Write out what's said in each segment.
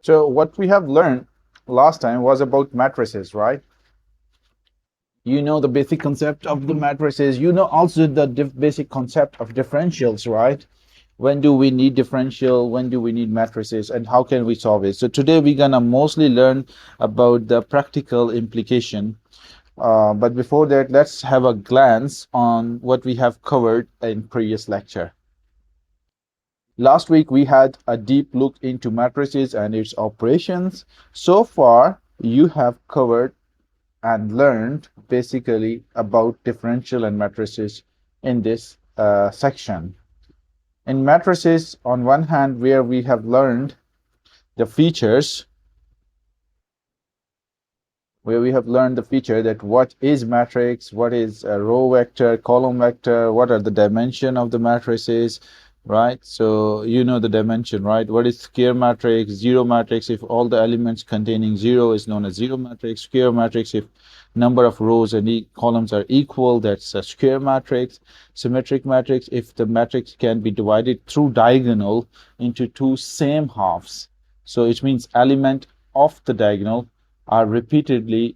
So what we have learned last time was about matrices, right? You know the basic concept of the matrices. You know also the basic concept of differentials, right? When do we need differential? When do we need matrices? And how can we solve it? So today we're gonna mostly learn about the practical implication. But before that, let's have a glance on what we have covered in previous lecture. Last week we had a deep look into matrices and its operations. So far, you have covered and learned basically about differential and matrices in this section. In matrices, on one hand, where we have learned the features, that what is matrix, what is a row vector, column vector, what are the dimension of the matrices, right? So you know the dimension, right? What is square matrix, zero matrix? If all the elements containing zero is known as zero matrix. Square matrix, if number of rows and columns are equal, that's a square matrix. Symmetric matrix, if the matrix can be divided through diagonal into two same halves. So it means element of the diagonal are repeatedly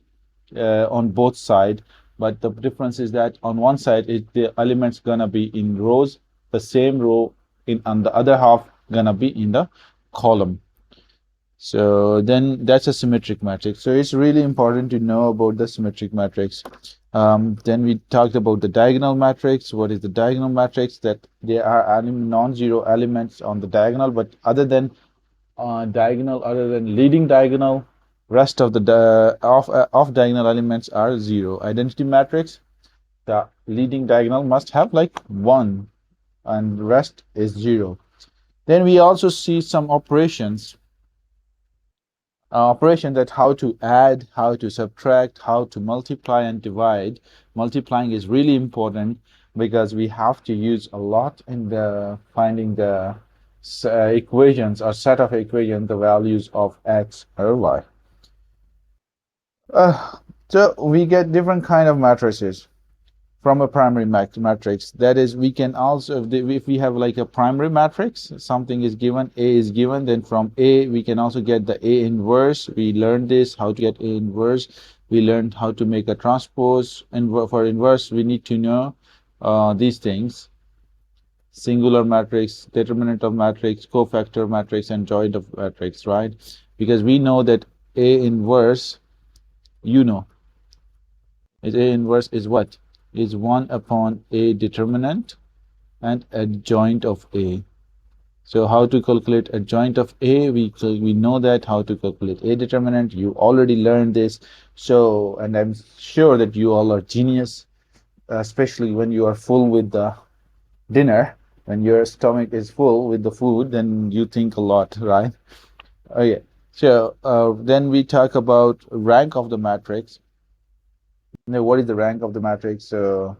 on both sides, but the difference is that on one side the elements gonna be in rows, the same row in on the other half gonna be in the column. So then that's a symmetric matrix. So it's really important to know about the symmetric matrix. Then we talked about the diagonal matrix. What is the diagonal matrix? That there are non-zero elements on the diagonal, but other than leading diagonal, rest of the off diagonal elements are zero. Identity matrix, the leading diagonal must have like 1 and rest is 0. Then we also see some operation that how to add, how to subtract, how to multiply and divide. Multiplying is really important because we have to use a lot in the finding the equations or set of equations, the values of x or y. Uh, so we get different kind of matrices from a primary matrix. That is, we can also, if we have like a primary matrix, something is given, A is given, then from A we can also get the A inverse. We learned this, how to get A inverse. We learned how to make a transpose, and for inverse we need to know these things: singular matrix, determinant of matrix, cofactor matrix, and joint of matrix, right? Because we know that A inverse, you know, is A inverse is what? Is 1 upon A determinant and adjoint of A. So how to calculate adjoint of A? We know that. How to calculate A determinant, you already learned this. So, and I'm sure that you all are genius, especially when you are full with the dinner. When your stomach is full with the food, then you think a lot, right? Okay. So then we talk about rank of the matrix. Now, what is the rank of the matrix? So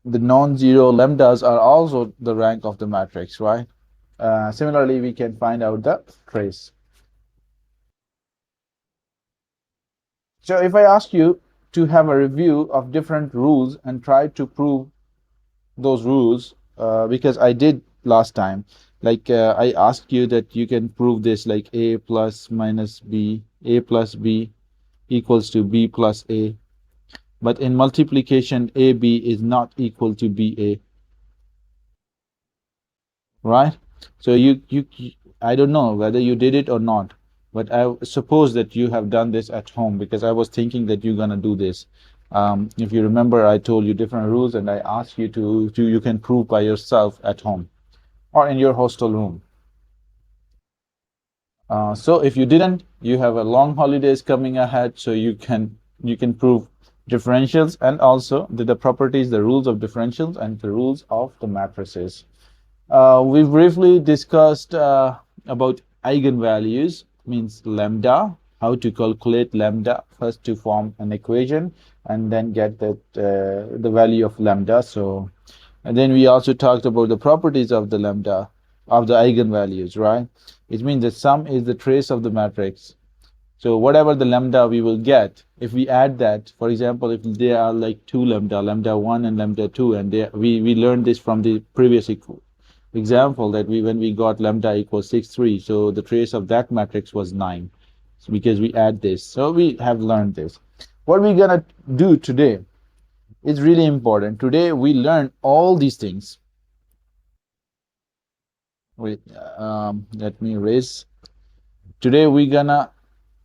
the non-zero lambdas are also the rank of the matrix, right? Similarly, we can find out the trace. So if I ask you to have a review of different rules and try to prove those rules, because I did last time, like I asked you that you can prove this, like a plus minus b, a plus b equals to b plus a. But in multiplication, ab is not equal to ba, right? So I don't know whether you did it or not, but I suppose that you have done this at home, because I was thinking that you're gonna do this. If you remember, I told you different rules and I asked you to you can prove by yourself at home or in your hostel room. So if you didn't, you have a long holidays coming ahead, so you can prove differentials and also the properties, the rules of differentials and the rules of the matrices. We briefly discussed about eigenvalues, means lambda, how to calculate lambda first to form an equation and then get that the value of lambda. So, and then we also talked about the properties of the lambda, of the eigenvalues, right? It means that sum is the trace of the matrix. So whatever the lambda we will get, if we add that, for example, if there are like two lambda, lambda 1 and lambda 2, and we learned this from the previous example that when we got lambda equals 6, 3, so the trace of that matrix was 9, so because we add this. So we have learned this. What we're gonna do today is really important. Today we learn all these things. Wait, let me erase. Today we're gonna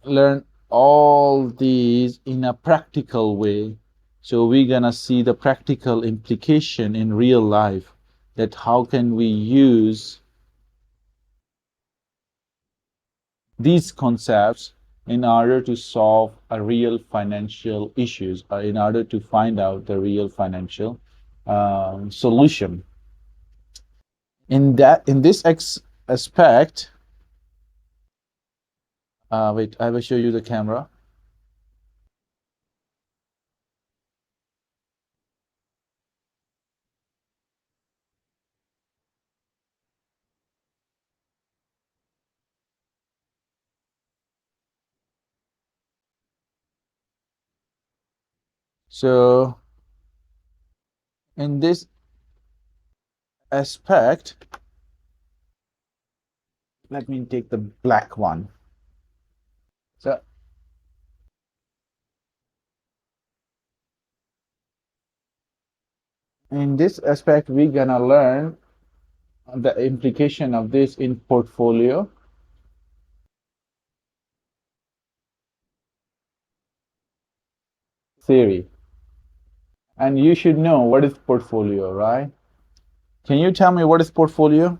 learn all these in a practical way. So we're gonna see the practical implication in real life, that how can we use these concepts in order to solve a real financial issues, or in order to find out the real financial solution. In this aspect, wait, I will show you the camera. So in this aspect, let me take the black one. So in this aspect, we're gonna learn the implication of this in portfolio theory. And you should know what is portfolio, right? Can you tell me what is portfolio?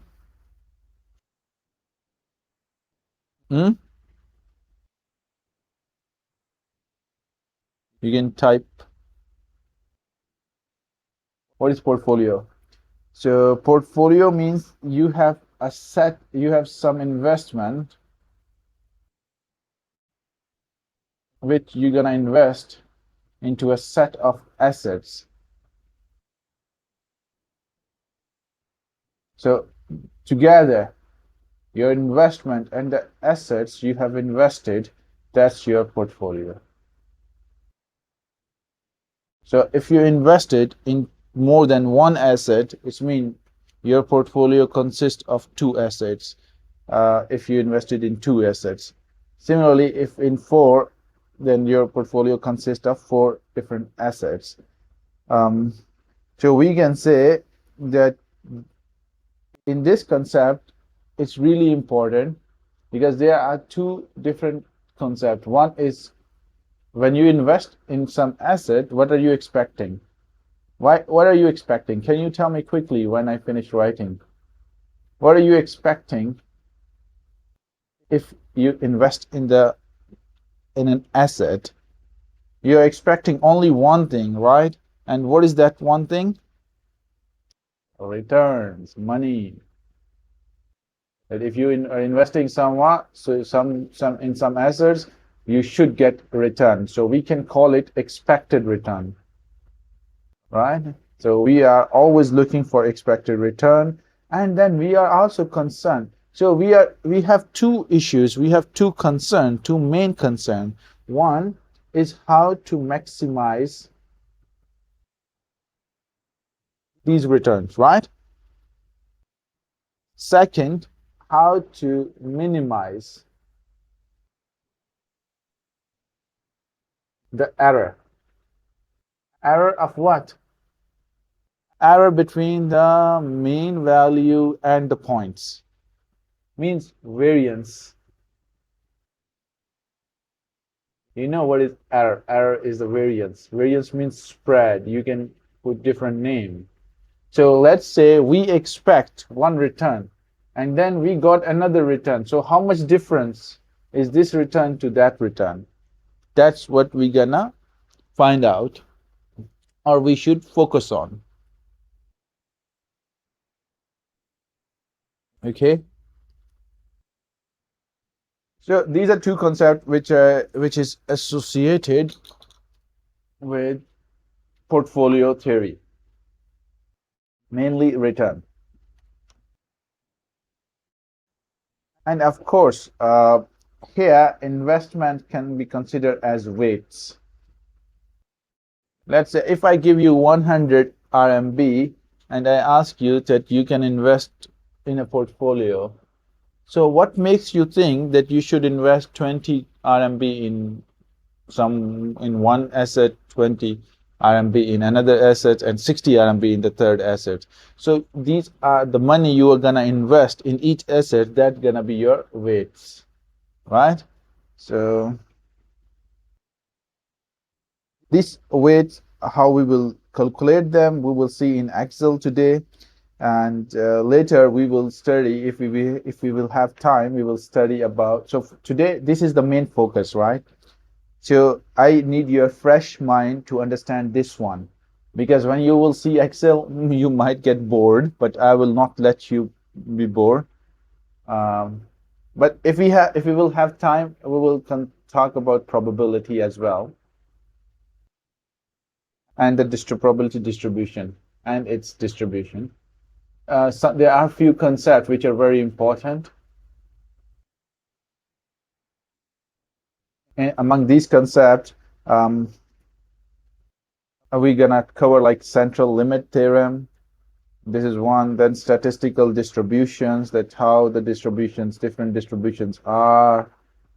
Hmm? You can type what is portfolio. So portfolio means you have some investment which you're gonna invest into a set of assets. So together, your investment and the assets you have invested, that's your portfolio. So if you invested in more than one asset, it means your portfolio consists of two assets. If you invested in two assets. Similarly, if in four, then your portfolio consists of four different assets. So we can say that in this concept, it's really important because there are two different concepts. One is when you invest in some asset, what are you expecting? What are you expecting? Can you tell me quickly when I finish writing? What are you expecting if you invest in an asset? You're expecting only one thing, right? And what is that one thing? Returns, money. That if you are investing somewhat, so in some assets, you should get return. So we can call it expected return, right? So we are always looking for expected return, and then we are also concerned. So we have two issues. We have two concerns, two main concerns. One is how to maximize these returns, right? Second, how to minimize the error. Error of what? Error between the mean value and the points. Means variance. You know what is error? Error is the variance. Variance means spread. You can put different name. So let's say we expect one return and then we got another return. So how much difference is this return to that return? That's what we're gonna find out, or we should focus on. Okay. So these are two concepts which is associated with portfolio theory, mainly return. And of course, here investment can be considered as weights. Let's say if I give you 100 RMB and I ask you that you can invest in a portfolio. So what makes you think that you should invest 20 RMB in one asset, 20 RMB in another asset, and 60 RMB in the third asset? So these are the money you are gonna invest in each asset. That's gonna be your weights, right? So these weights, how we will calculate them, we will see in Excel today, and later we will study, if we will have time, we will study about. So today this is the main focus, right? So I need your fresh mind to understand this one, because when you will see Excel, you might get bored, but I will not let you be bored. Um, but if we will have time, we will talk about probability as well, and the probability distribution and its distribution. So there are a few concepts which are very important. And among these concepts, we're gonna cover like central limit theorem. This is one. Then statistical distributions, that how the different distributions are,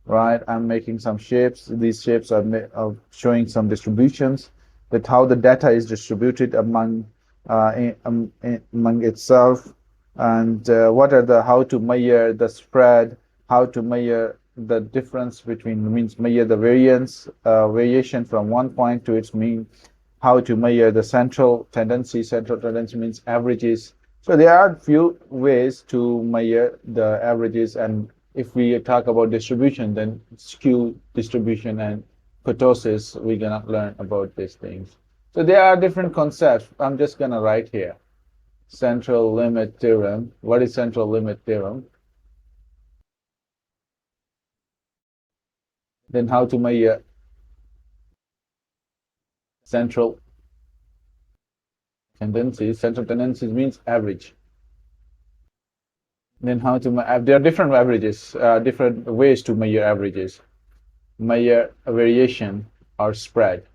right? I'm making some shapes. These shapes are showing some distributions, that how the data is distributed among among itself, and what are the how to measure the spread, how to measure the difference between, means measure the variation from one point to its mean, how to measure the central tendency. Central tendency means averages. So there are few ways to measure the averages, and if we talk about distribution, then skew distribution and kurtosis, we're gonna learn about these things. So there are different concepts. I'm just gonna write here. Central limit theorem. What is central limit theorem? Then how to measure central tendencies. Central tendencies means average. Then how to there are different averages, different ways to measure averages. Measure a variation or spread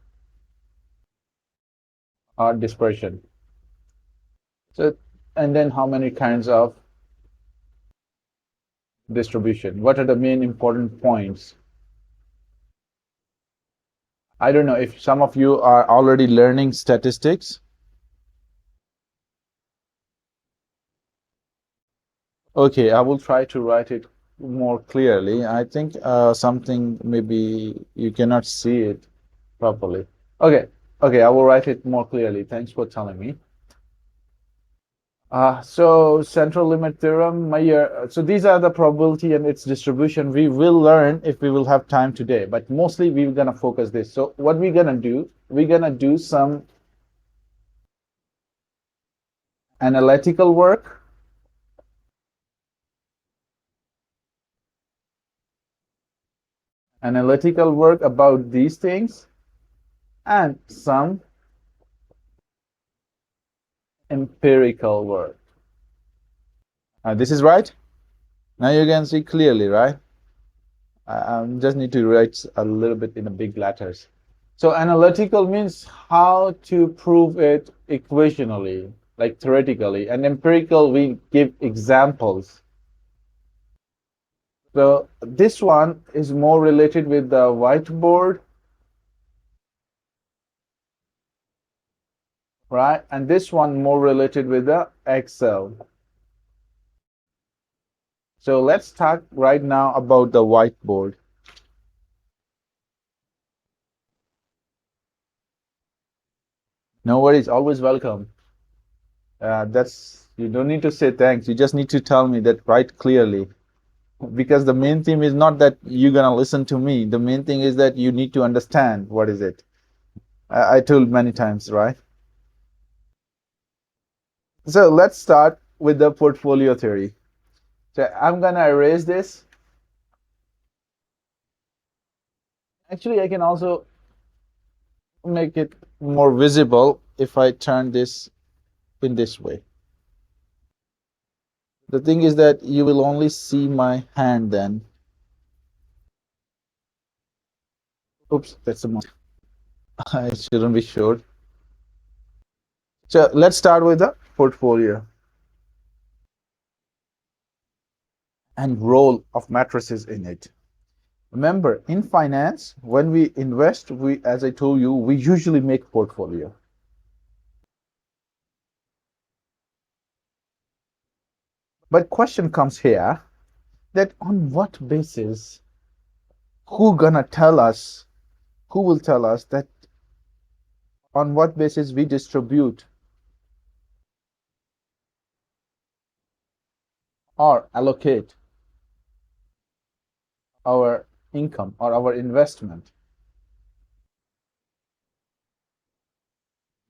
or dispersion. So, and then how many kinds of distribution? What are the main important points? I don't know if some of you are already learning statistics. Okay, I will try to write it more clearly. I think something, maybe you cannot see it properly. Okay, okay, I will write it more clearly. Thanks for telling me. So central limit theorem, so these are the probability and its distribution. We will learn if we will have time today, but mostly we're gonna focus this. So what we're gonna do, we're gonna do some analytical work, about these things, and some empirical work. This is right. Now you can see clearly, right? I just need to write a little bit in the big letters. So analytical means how to prove it equationally, like theoretically, and empirical, we give examples. So this one is more related with the whiteboard, right? And this one more related with the Excel. So let's talk right now about the whiteboard. No worries, always welcome. You don't need to say thanks. You just need to tell me that right clearly. Because the main theme is not that you're gonna listen to me. The main thing is that you need to understand what is it. I told many times, right? So let's start with the portfolio theory. So I'm gonna erase this. Actually, I can also make it more visible if I turn this in this way. The thing is that you will only see my hand then. Oops, that's a mistake. It shouldn't be showed. So let's start with the portfolio. and role of matrices in it. Remember, in finance, when we invest, as I told you, we usually make portfolio. But question comes here that on what basis, who will tell us that on what basis we distribute or allocate our income or our investment?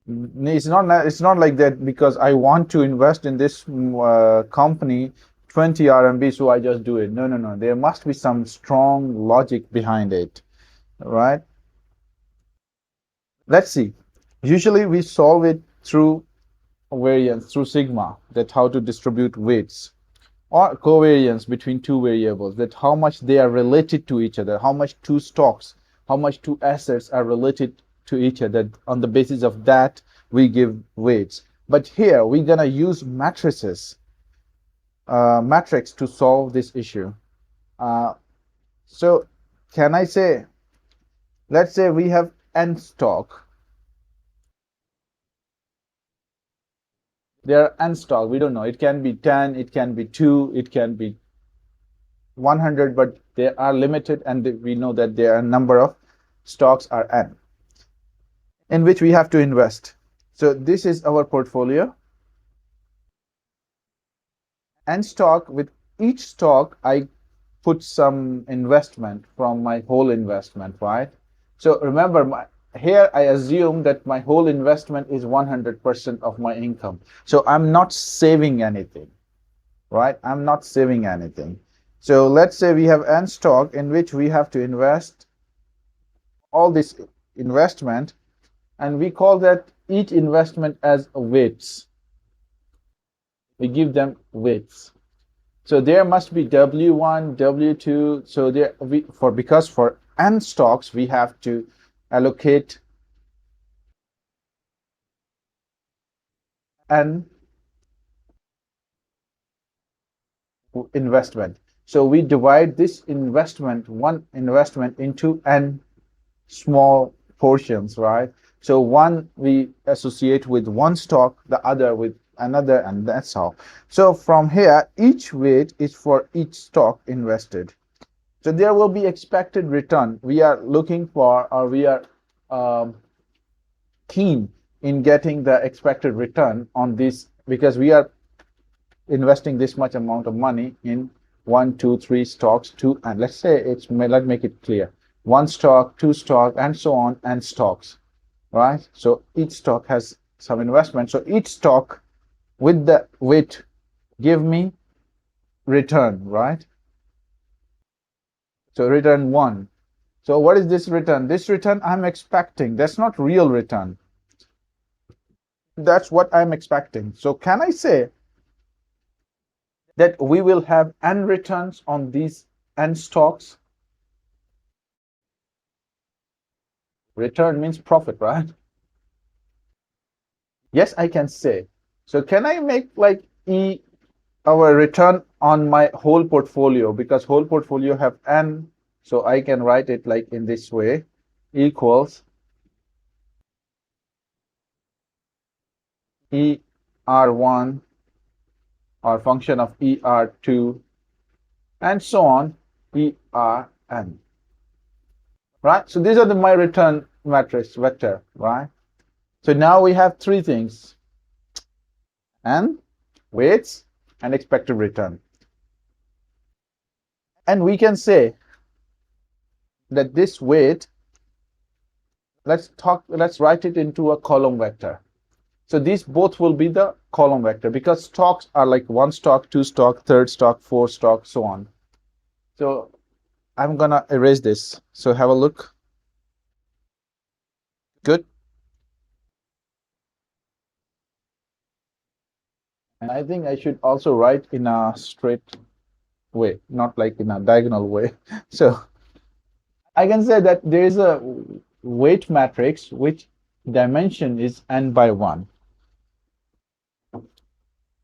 It's not like that because I want to invest in this company 20 RMB, so I just do it. No, no, no. There must be some strong logic behind it, right? Let's see. Usually we solve it through variance, through sigma, that how to distribute weights, or covariance between two variables, that how much they are related to each other, how much two stocks, how much two assets are related to each other. On the basis of that, we give weights. But here we're gonna use matrices, matrix to solve this issue. So can I say, let's say we have n stock. There are n stock. We don't know. It can be 10, it can be 2, it can be 100, but they are limited, and we know that there are a number of stocks are n in which we have to invest. So this is our portfolio. And stock, with each stock I put some investment from my whole investment, right? So remember, here I assume that my whole investment is 100% of my income. So I'm not saving anything, right? I'm not saving anything. So let's say we have n stock in which we have to invest all this investment, and we call that each investment as weights. We give them weights. So there must be W1, W2. So because for n stocks we have to allocate n investment. So we divide this one investment into n small portions, right? So one we associate with one stock, the other with another, and that's how. So from here, each weight is for each stock invested. So there will be expected return. We are looking for, or we are keen in getting the expected return on this, because we are investing this much amount of money in 1, 2, 3 stocks, and let's say let's make it clear, one stock, two stock, and so on, and stocks, right? So each stock has some investment. So each stock with the weight give me return, right? So return 1. So what is this return? This return I'm expecting. That's not real return. That's what I'm expecting. So can I say that we will have n returns on these n stocks? Return means profit, right? Yes, I can say. So can I make like our return on my whole portfolio, because whole portfolio have n, so I can write it like in this way, equals ER1 or function of ER2 and so on, ERN, right? So these are my return matrix vector, right? So now we have three things: n, weights, and expected return. And we can say that this weight, let's write it into a column vector. So these both will be the column vector, because stocks are like one stock, two stock, third stock, four stock, so on. So I'm gonna erase this. So have a look. Good. And I think I should also write in a straight way, not like in a diagonal way. So I can say that there is a weight matrix which dimension is n by 1,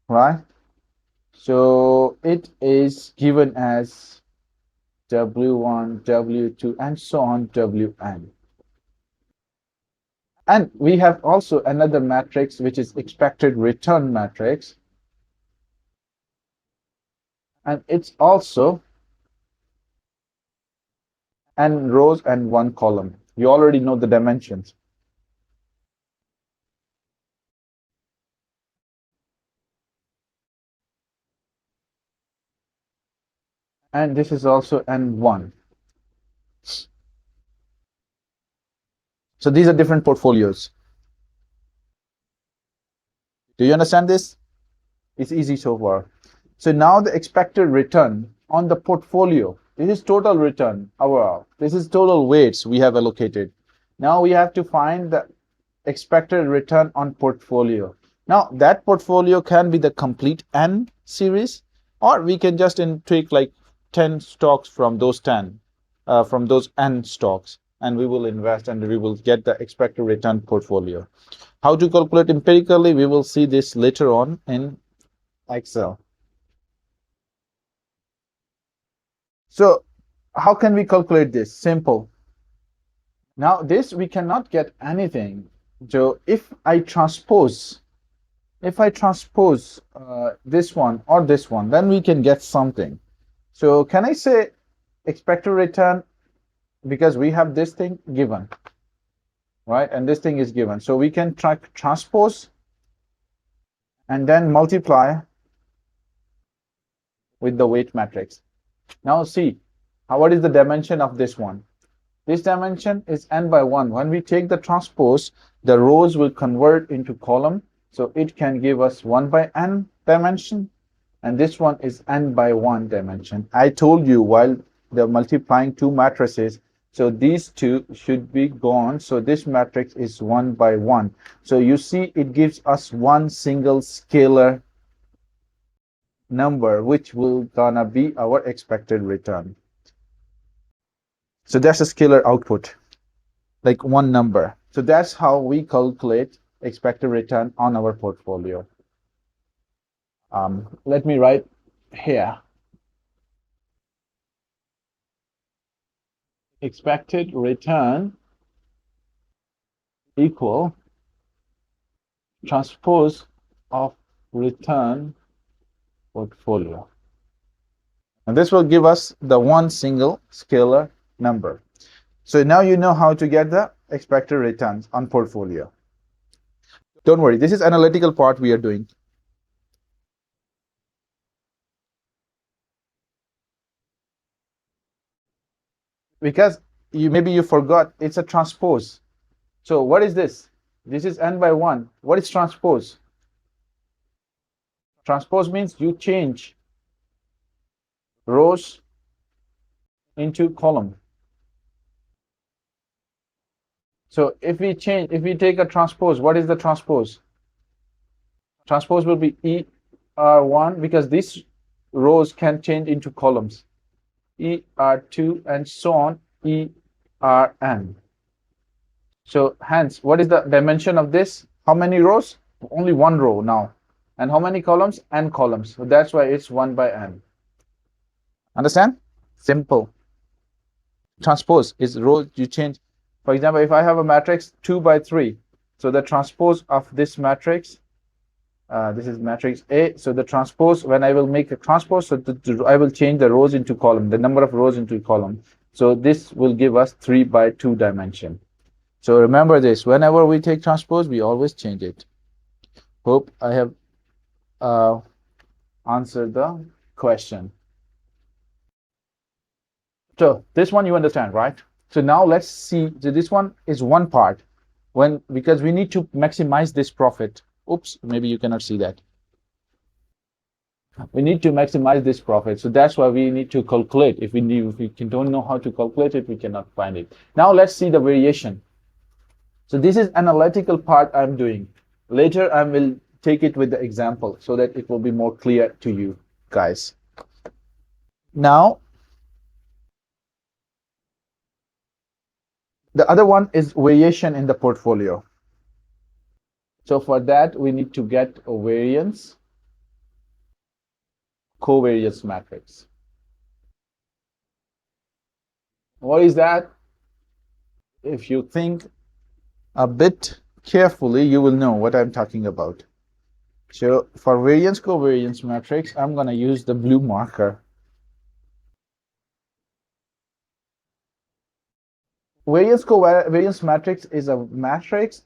right? So it is given as W1, W2, and so on, Wn. And we have also another matrix, which is expected return matrix. And it's also n rows and one column. You already know the dimensions. And this is also n1. So these are different portfolios. Do you understand this? It's easy so far. So now the expected return on the portfolio, this is total return overall. This is total weights we have allocated. Now we have to find the expected return on portfolio. Now that portfolio can be the complete N series, or we can just take like 10 stocks from those 10, from those N stocks, and we will invest and we will get the expected return portfolio. How to calculate empirically, we will see this later on in Excel. So how can we calculate this? Simple. Now this we cannot get anything. So if I transpose this one or this one, then we can get something. So can I say expected return, because we have this thing given, right? And this thing is given. So we can transpose and then multiply with the weight matrix. Now see, what is the dimension of this one? This dimension is n by 1. When we take the transpose, the rows will convert into column. So it can give us 1 by n dimension. And this one is n by 1 dimension. I told you while they're multiplying two matrices, so these two should be gone. So this matrix is 1 by 1. So you see it gives us one single scalar number, which will gonna be our expected return. So that's a scalar output, like one number. So that's how we calculate expected return on our portfolio. Let me write here. Expected return equal transpose of return portfolio. And this will give us the one single scalar number. So now you know how to get the expected returns on portfolio. Don't worry, this is analytical part we are doing. Because maybe you forgot, it's a transpose. So what is this? This is n by 1. What is transpose? Transpose means you change rows into column. So if we take a transpose, what is the transpose? Transpose will be ER1, because these rows can change into columns. ER2 and so on, ERN. So hence, what is the dimension of this? How many rows? Only one row now. And how many columns? N columns. So that's why it's 1 by n. Understand? Simple. Transpose is rows you change. For example, if I have a matrix 2 by 3, so the transpose of this matrix, this is matrix A. So the transpose, when I will make a transpose, so I will change the rows into column, the number of rows into column. So this will give us 3 by 2 dimension. So remember this, whenever we take transpose, we always change it. Hope I have answered the question. So this one you understand, right? So now let's see, so this one is one part, because we need to maximize this profit. Oops, maybe you cannot see that. We need to maximize this profit. So that's why we need to calculate. If we don't know how to calculate it, we cannot find it. Now let's see the variation. So this is analytical part I'm doing. Later I will take it with the example so that it will be more clear to you guys. Now, the other one is variation in the portfolio. So for that, we need to get a variance covariance matrix. What is that? If you think a bit carefully, you will know what I'm talking about. So for variance covariance matrix, I'm going to use the blue marker. Variance covariance matrix is a matrix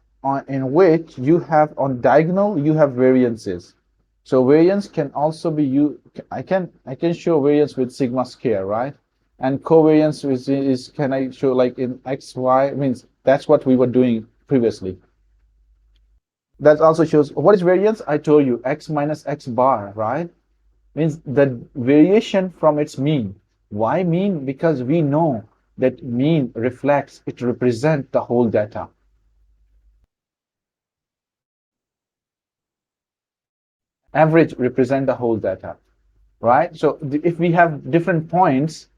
in which you have on diagonal you have variances. So variance can also be used. I can show variance with sigma square, right? And covariance is can I show like in x y, means that's what we were doing previously. That also shows what is variance. I told you x minus x bar, right? Means the variation from its mean. Why mean? Because we know that mean reflects, it represents the whole data. Average represent the whole data, right? So if we have different points,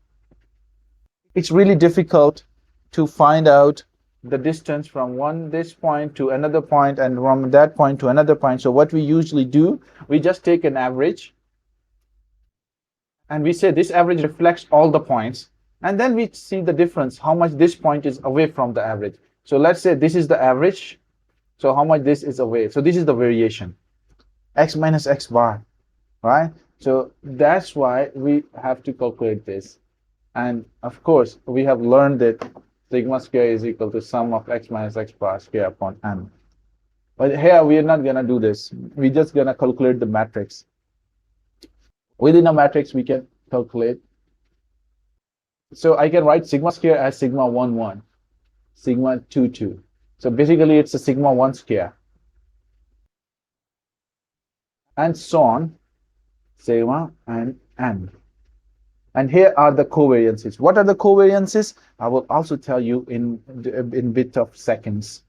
it's really difficult to find out the distance from this point to another point and from that point to another point. So what we usually do, we just take an average and we say this average reflects all the points, and then we see the difference, how much this point is away from the average. So let's say this is the average, so how much this is away. So this is the variation, x minus x bar, right? So that's why we have to calculate this. And of course, we have learned that sigma square is equal to sum of x minus x bar square upon n. But here we are not going to do this. We're just going to calculate the matrix. Within a matrix, we can calculate. So I can write sigma square as sigma 1, 1, sigma 2, 2. So basically, it's a sigma 1 square. And so on, sigma and n. And here are the covariances. What are the covariances? I will also tell you in bit of seconds.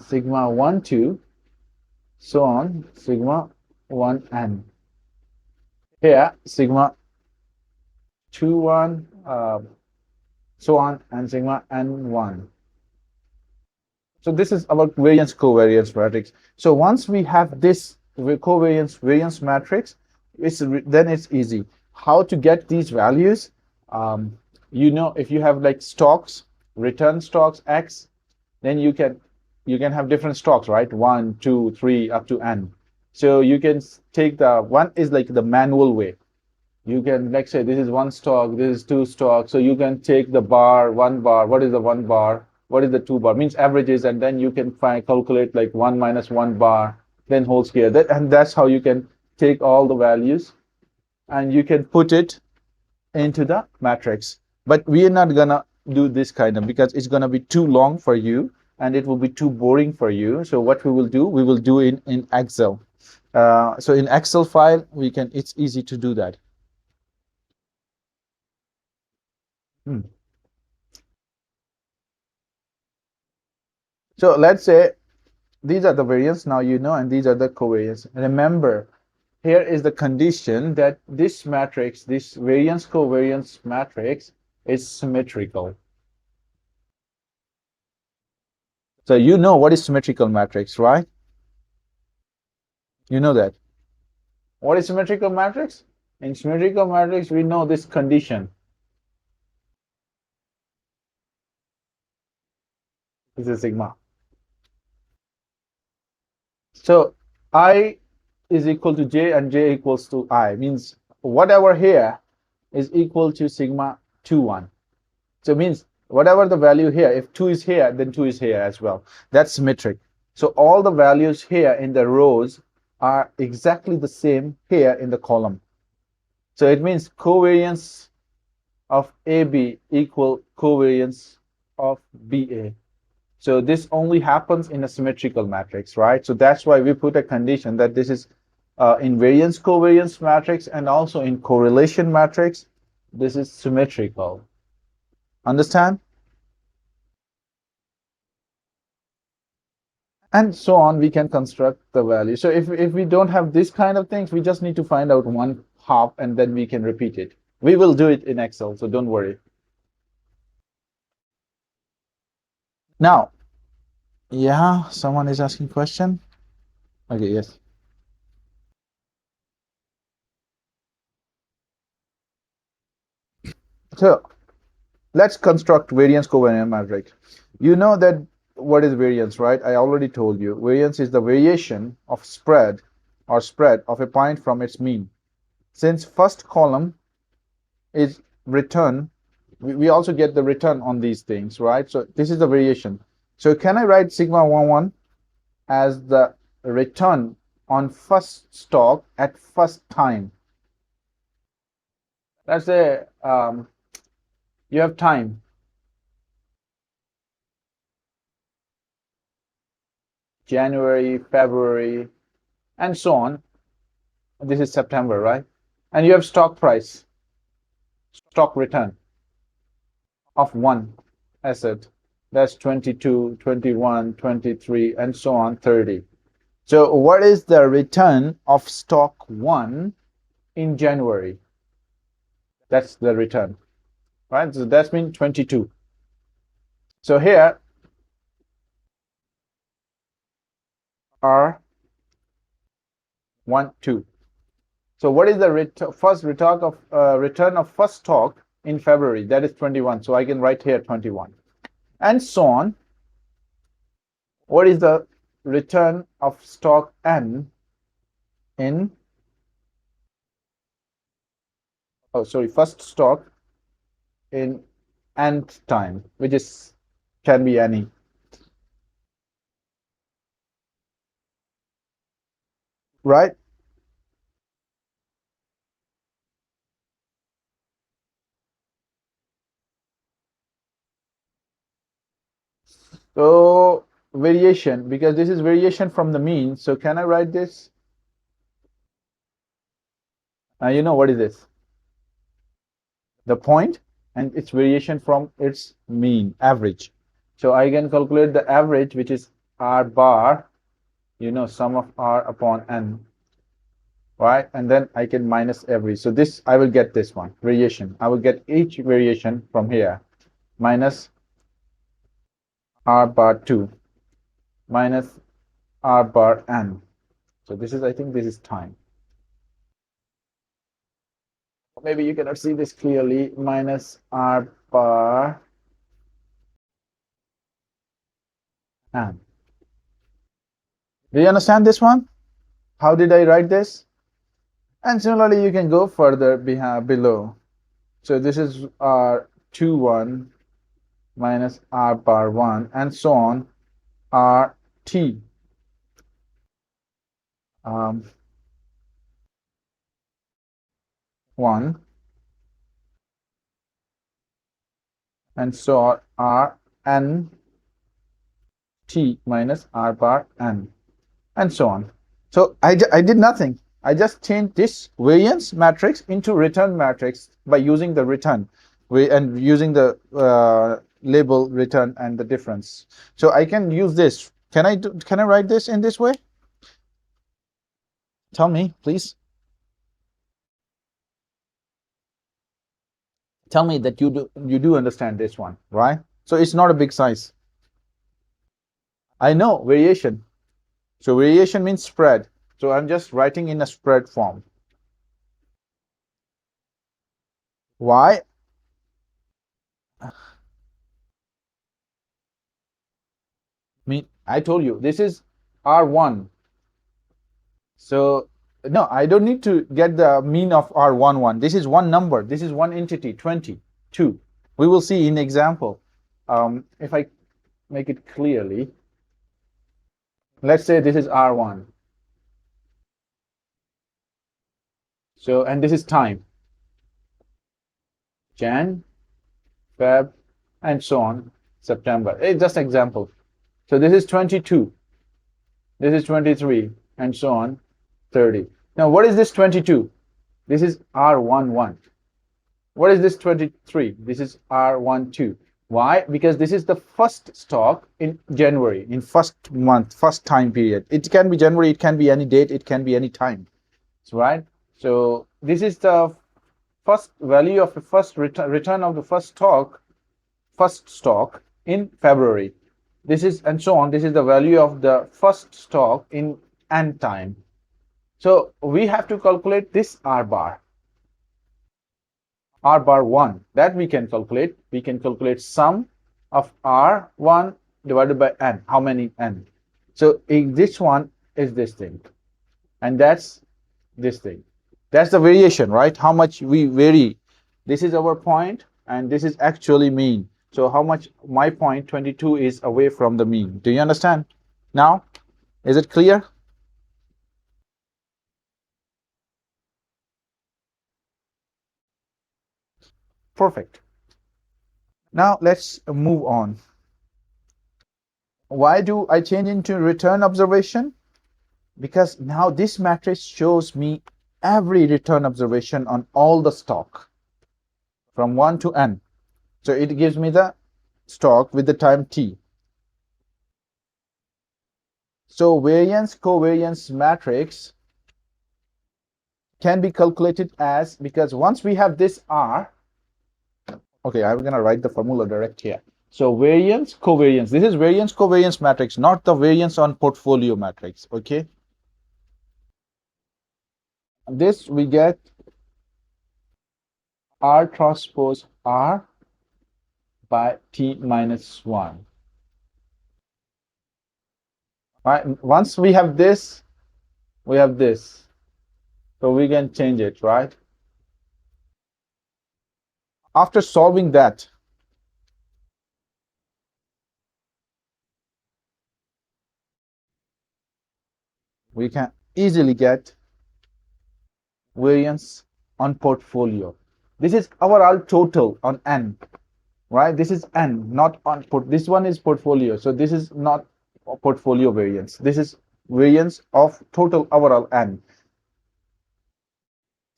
Sigma 1, 2, so on, sigma 1, n. Here, sigma 2, 1, so on, and sigma n, 1. So this is our variance covariance matrix. So once we have this covariance variance matrix, then it's easy. How to get these values? You know, if you have like stocks, return stocks x, then you can have different stocks, right? 1, 2, 3 up to n. So you can take the one is like the manual way. You can, like, say this is one stock, this is two stocks. So you can take the bar, 1 bar. What is the 1 bar? What is the 2 bar? Means averages, and then you can calculate like 1 minus 1 bar, then whole square. And that's how you can take all the values and you can put it into the matrix. But we are not gonna do this kind of, because it's gonna be too long for you and it will be too boring for you. So what we will do in Excel. So in Excel file, it's easy to do that. So let's say these are the variance now, and these are the covariance. Remember, here is the condition that this matrix, this variance covariance matrix, is symmetrical. So you know what is symmetrical matrix, right? You know that. What is symmetrical matrix? In symmetrical matrix, we know this condition. This is sigma. So I is equal to j and j equals to I, means whatever here is equal to sigma 2, 1. So it means whatever the value here, if 2 is here, then 2 is here as well. That's symmetric. So all the values here in the rows are exactly the same here in the column. So it means covariance of AB equal covariance of BA. So this only happens in a symmetrical matrix, right? So that's why we put a condition that this is in variance covariance matrix and also in correlation matrix, this is symmetrical. Understand? And so on, we can construct the value. So if we don't have this kind of things, we just need to find out one half and then we can repeat it. We will do it in Excel, so don't worry. Now, yeah, someone is asking question. Okay, yes. So let's construct variance covariance matrix. You know that what is variance, right? I already told you. Variance is the variation of spread of a point from its mean. Since first column is return, we also get the return on these things, right? So this is the variation. So can I write sigma 11 as the return on first stock at first time? Let's say you have time, January, February, and so on. This is September, right? And you have stock price, stock return of one asset. That's 22, 21, 23, and so on, 30. So what is the return of stock 1 in January? That's the return, right? So that's mean 22. So here are 1, 2. So what is the return of first stock in February? That is 21. So I can write here 21. And so on. What is the return of stock N in, first stock in nth time, which is can be any. Right? So variation, because this is variation from the mean. So can I write this? You know what is this? The point, and its variation from its mean, average. So I can calculate the average, which is R bar, sum of R upon N, right? And then I can minus every. So this, I will get this one, variation. I will get each variation from here, minus R bar 2, minus R bar N. So this is, I think this is time. Maybe you cannot see this clearly, minus R bar N. Do you understand this one? How did I write this? And similarly, you can go further below. So this is R 21 minus R bar 1, and so on, RT. 1, and so on, R N T minus R bar N, and so on. So I did nothing. I just changed this variance matrix into return matrix by using the return and using the label return and the difference. So I can use this. Can I write this in this way? Tell me, please. Tell me that you do understand this one, right? So it's not a big size. I know variation. So variation means spread. So I'm just writing in a spread form. Why? I told you this is R1. So no, I don't need to get the mean of R11. This is one number. This is one entity, 22. We will see in example. If I make it clearly, let's say this is R1. So, and this is time. Jan, Feb, and so on, September. It's just example. So this is 22. This is 23, and so on, 30. Now, what is this 22? This is R11. What is this 23? This is R12. Why? Because this is the first stock in January, in first month, first time period. It can be January, it can be any date, it can be any time. Right? So this is the first value of the first return of the first stock in February. This is, and so on. This is the value of the first stock in N time. So we have to calculate this R bar. R bar 1, that we can calculate. We can calculate sum of R1 divided by n. How many n? So this one is this thing, and that's this thing. That's the variation, right? How much we vary. This is our point, and this is actually mean. So how much my point 22 is away from the mean. Do you understand? Now, is it clear? Perfect. Now let's move on. Why do I change into return observation? Because now this matrix shows me every return observation on all the stock from 1 to n. So it gives me the stock with the time t. So variance covariance matrix can be calculated as, because once we have this R, okay, I'm going to write the formula direct here. So variance covariance, this is variance covariance matrix, not the variance on portfolio matrix. Okay, this we get R transpose R by t minus 1. Right, once we have this, we have this, so we can change it, right? After solving that, we can easily get variance on portfolio. This is overall total on n, right? This is n, not on this one is portfolio, so this is not portfolio variance. This is variance of total overall n.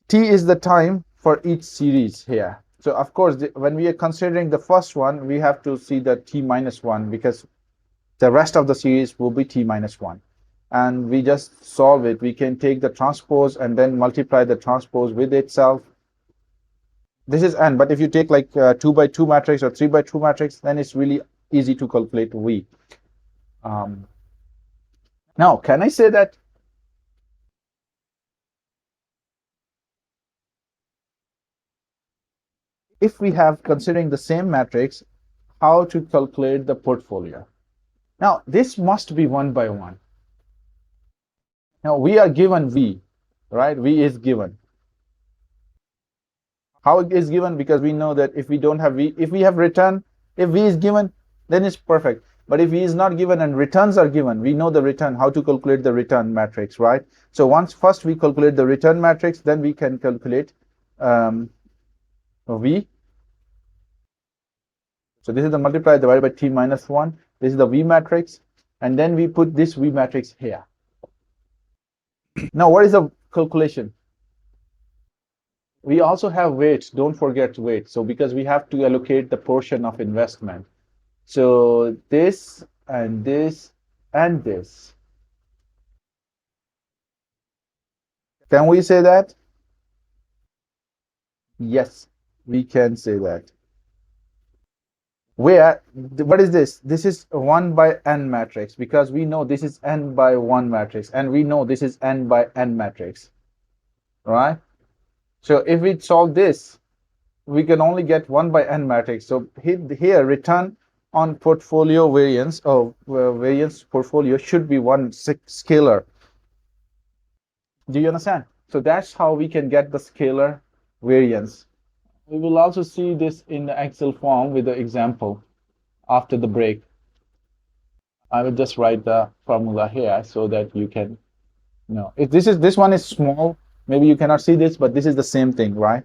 T is the time for each series here. So of course, when we are considering the first one, we have to see the t minus 1, because the rest of the series will be t minus 1. And we just solve it. We can take the transpose and then multiply the transpose with itself. This is n, but if you take like 2 by 2 matrix or 3 by 2 matrix, then it's really easy to calculate V. Now, can I say that if we have, considering the same matrix, how to calculate the portfolio? Now, this must be 1 by 1. Now, we are given V, right? V is given. How it is given? Because we know that if we don't have V, if we have return, if V is given, then it's perfect. But if V is not given and returns are given, we know the return, how to calculate the return matrix, right? So once first we calculate the return matrix, then we can calculate V. So this is the multiply divided by t minus 1. This is the V matrix. And then we put this V matrix here. Now, what is the calculation? We also have weight. Don't forget weight. So because we have to allocate the portion of investment. So this and this and this. Can we say that? Yes, we can say that. Where, what is this? This is 1 by n matrix, because we know this is n by 1 matrix, and we know this is n by n matrix, right? So if we solve this, we can only get 1 by n matrix. So here return on portfolio variance, or variance portfolio, should be one scalar. Do you understand? So that's how we can get the scalar variance. We will also see this in the Excel form with the example after the break. I will just write the formula here so that you can know. If this one is small, maybe you cannot see this, but this is the same thing, right?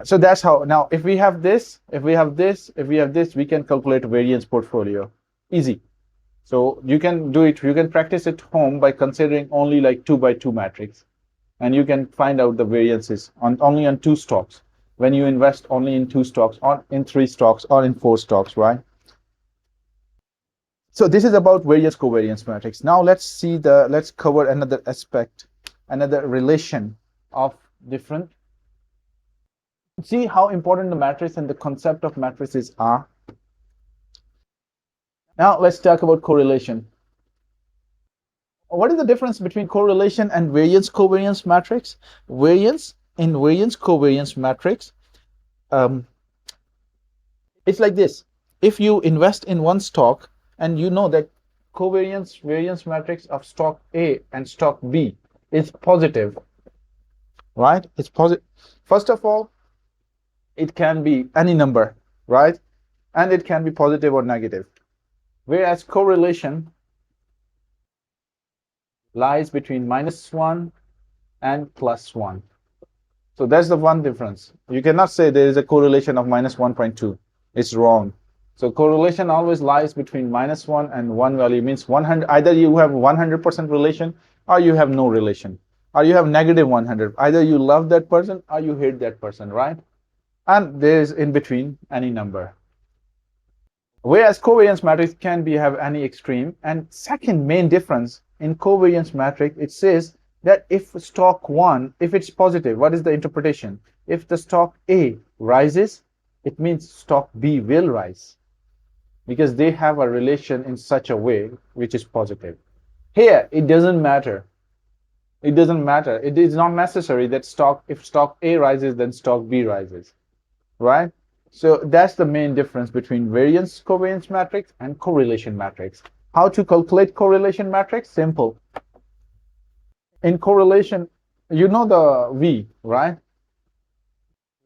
So that's how. Now, if we have this, if we have this, if we have this, we can calculate variance portfolio. Easy. So you can do it. You can practice at home by considering only like 2 by 2 matrix, and you can find out the variances only on 2 stocks. When you invest only in 2 stocks, or in 3 stocks, or in 4 stocks, right? So this is about variance covariance matrix. Now let's cover another aspect, another relation of different. See how important the matrix and the concept of matrices are. Now let's talk about correlation. What is the difference between correlation and variance covariance matrix? Variance in variance covariance matrix, it's like this. If you invest in one stock and you know that covariance variance matrix of stock A and stock B is positive, right? It's positive. First of all, it can be any number, right? And it can be positive or negative. Whereas correlation lies between -1 and +1. So that's the one difference. You cannot say there is a correlation of -1.2. It's wrong. So correlation always lies between -1 and 1 value. Means 100. Either you have 100% relation, or you have no relation, or you have -100. Either you love that person or you hate that person, right? And there is in between any number. Whereas covariance matrix can be have any extreme. And second main difference in covariance matrix, it says that if stock 1, if it's positive, what is the interpretation? If the stock A rises, it means stock B will rise, because they have a relation in such a way which is positive. Here, it doesn't matter. It doesn't matter. It is not necessary that if stock A rises, then stock B rises, right? So that's the main difference between variance covariance matrix and correlation matrix. How to calculate correlation matrix? Simple. In correlation, you know the V, right?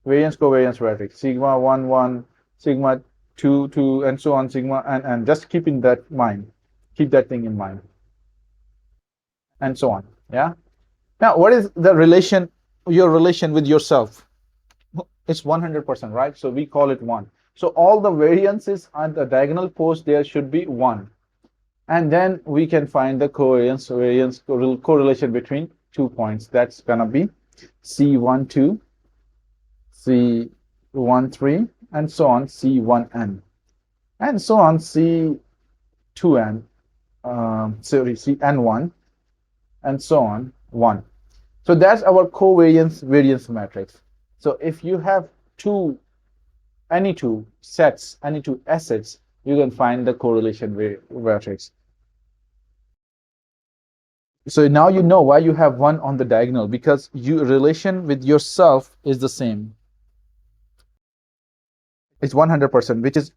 Variance covariance matrix, sigma 1 1, sigma 2 2, and so on, sigma, and just keep in that mind, keep that thing in mind, and so on. Yeah. Now, what is the relation, your relation with yourself? It's 100%, right? So we call it 1. So all the variances on the diagonal post there should be 1. And then we can find the variance correlation between 2 points. That's gonna be C12, C13, and so on, C1n, and so on, C2n, sorry, Cn1, and so on, 1. So that's our covariance variance matrix. So if you have any two sets, any two assets, you can find the correlation matrix. So now you know why you have 1 on the diagonal, because your relation with yourself is the same. It's 100%, which is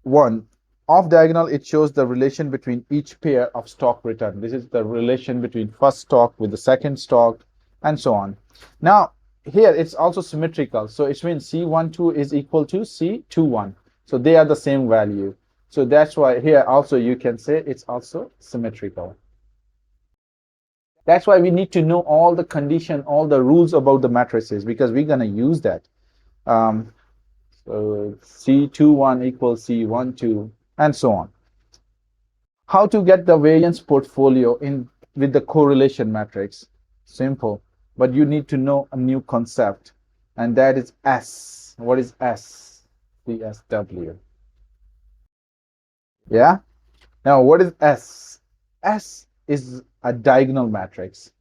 1. Off diagonal, it shows the relation between each pair of stock return. This is the relation between first stock with the second stock, and so on. Now, here it's also symmetrical. So it means C12 is equal to C21. So they are the same value. So that's why here also you can say it's also symmetrical. That's why we need to know all the condition, all the rules about the matrices, because we're going to use that. So C21 equals C12, and so on. How to get the variance portfolio in with the correlation matrix? Simple, but you need to know a new concept, and that is S. What is S? CSW. Yeah. Now, what is S? S is a diagonal matrix.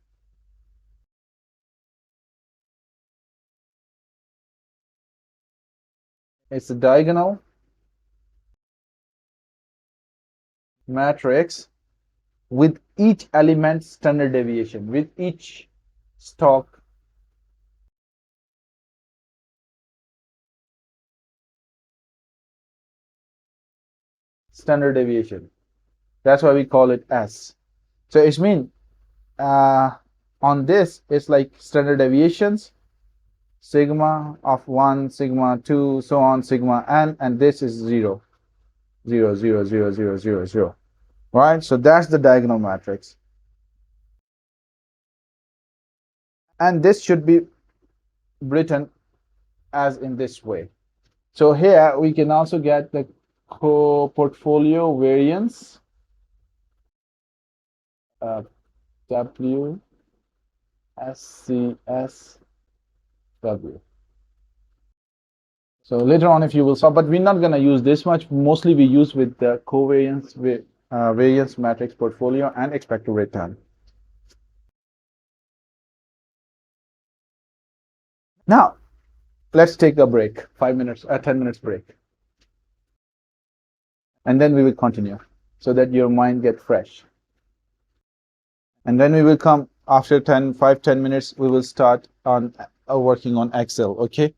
It's a diagonal matrix with each element standard deviation, with each stock standard deviation. That's why we call it S. So it means on this, it's like standard deviations, sigma of 1, sigma 2, so on, sigma n, and this is 0, 0, 0, 0, 0, 0, 0. Right? So that's the diagonal matrix. And this should be written as in this way. So here we can also get the portfolio variance, W, SCSW. So later on, if you will solve, but we're not going to use this much. Mostly we use with the covariance variance matrix portfolio and expected return. Now, let's take a break, 5 minutes, 10 minutes break. And then we will continue so that your mind gets fresh. And then we will come After 10 minutes we will start on working on Excel. Okay.